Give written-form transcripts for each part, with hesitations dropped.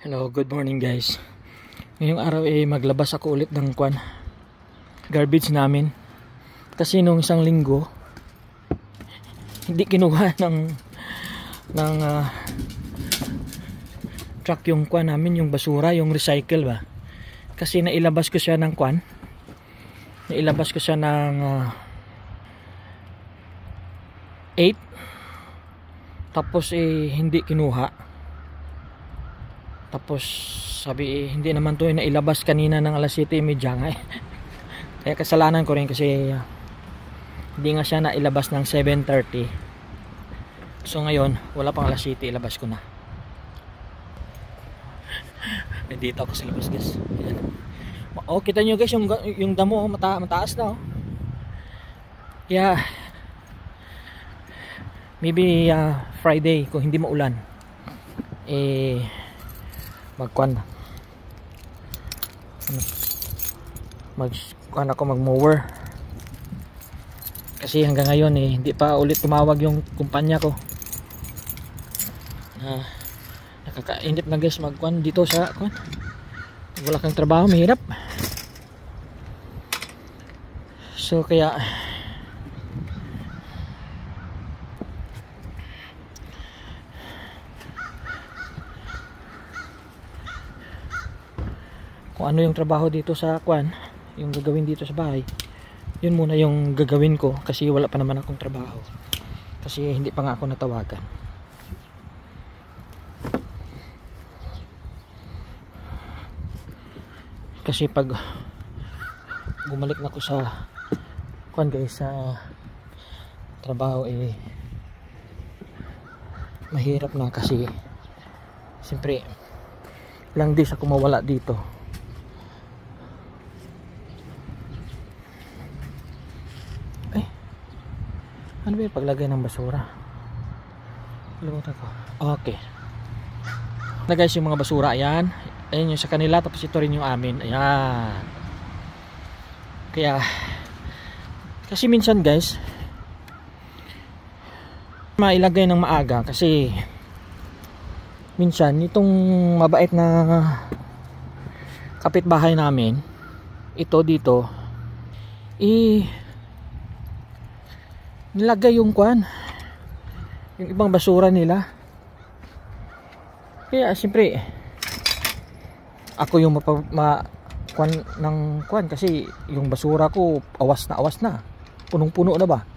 Hello, good morning guys. Ngayong araw maglabas ako ulit ng garbage namin. Kasi nung isang linggo hindi kinuha ng truck yung namin, yung basura, yung recycle ba. Kasi nailabas ko siya ng nailabas ko siya ng 8. Tapos hindi kinuha. Tapos sabi hindi naman to nailabas kanina ng alas 7:30 nga Kaya kasalanan ko rin kasi hindi nga siya nailabas ng 7:30. So ngayon wala pang alas 7, ilabas ko na. Nandito ako sa labas guys. Ayan. Oh, kita nyo guys yung damo mataas na oh. Yeah. Maybe Friday kung hindi maulan mag-mower kasi hanggang ngayon hindi pa ulit tumawag yung kumpanya ko. Nakakainip na guys dito sa wala kang trabaho, mahirap. So kaya kung ano yung trabaho dito sa yung gagawin dito sa bahay, yun muna yung gagawin ko kasi wala pa naman akong trabaho kasi hindi pa nga ako natawagan. Kasi pag bumalik na ako sa guys sa trabaho mahirap na kasi siyempre ilang days ako mawala dito. Ano ba yung paglagay ng basura? Limutan ko. Okay. Na guys yung mga basura, ayan. Ayan yung sa kanila, tapos ito rin yung amin. Ayan. Kaya kasi minsan guys mailagay ng maaga kasi minsan itong mabait na kapitbahay namin ito dito nilagay yung yung ibang basura nila. Kaya siyempre ako yung kasi yung basura ko awas na punong-puno na ba.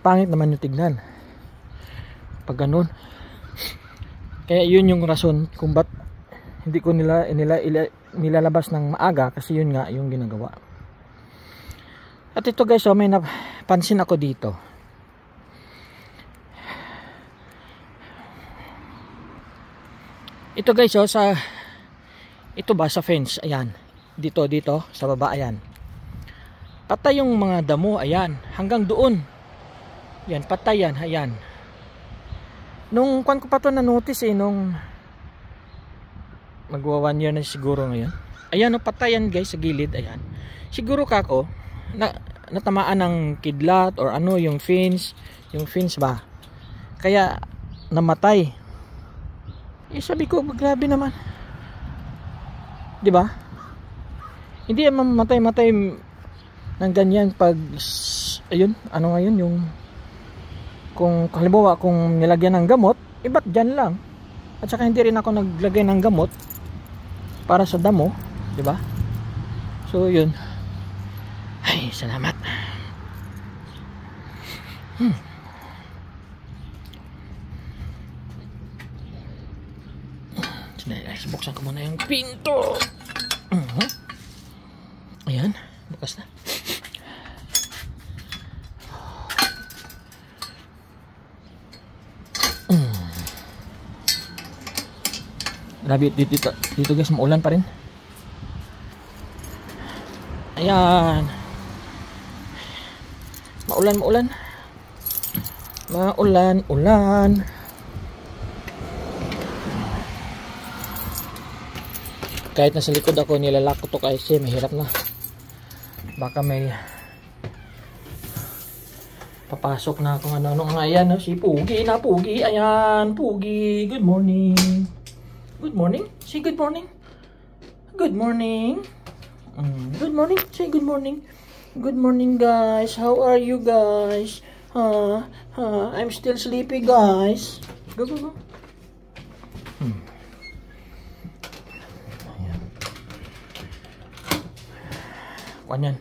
Pangit naman yung tignan pag ganun. Kaya yun yung rason kung ba't hindi ko nilalabas ng maaga kasi yun nga yung ginagawa. At ito guys, may napansin ako dito. Ito guys, ito ba sa fence, ayan. Dito sa baba, ayan. Patay yung mga damo, ayan, hanggang doon. Yan, patay yan, ayan. Nung ko pa to na notice nung magwa 1 year na siguro ngayon. Ayan, patay yan guys sa gilid, ayan. Siguro kako natamaan ng kidlat or ano yung fence ba kaya namatay. Sabi ko grabe naman, di ba? Hindi mamatay ng ganyan pag ayun ano ngayon yung kung halimbawa kung nilagyan ng gamot iba't dyan lang, at saka hindi rin ako naglagay ng gamot para sa damo, di ba? So yun. Ay, salamat. Buksan ko muna yung pinto. Ayan, bukas na. Grabe dito guys, maulan pa rin. Ayan. Maulan. Kahit nasa likod ako, nilalako to kasi mahirap na. Baka may papasok na kung ano. Ayan, si Pugi na. Ayan, Pugi. Good morning. Good morning. Say good morning. Good morning. Good morning. Say good morning. Good morning, guys. How are you, guys? I'm still sleepy, guys. Go, go, go. Ayan. Kuan yan.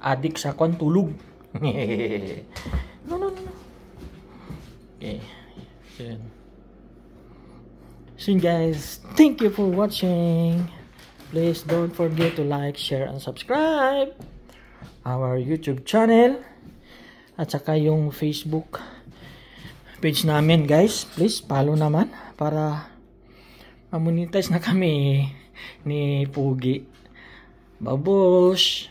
Adik sa kon tulog. No. Okay. So guys, thank you for watching. Please don't forget to like, share, and subscribe our YouTube channel at saka yung Facebook page namin, guys. Please follow naman para ma-monetize na kami ni Pugi. Babush!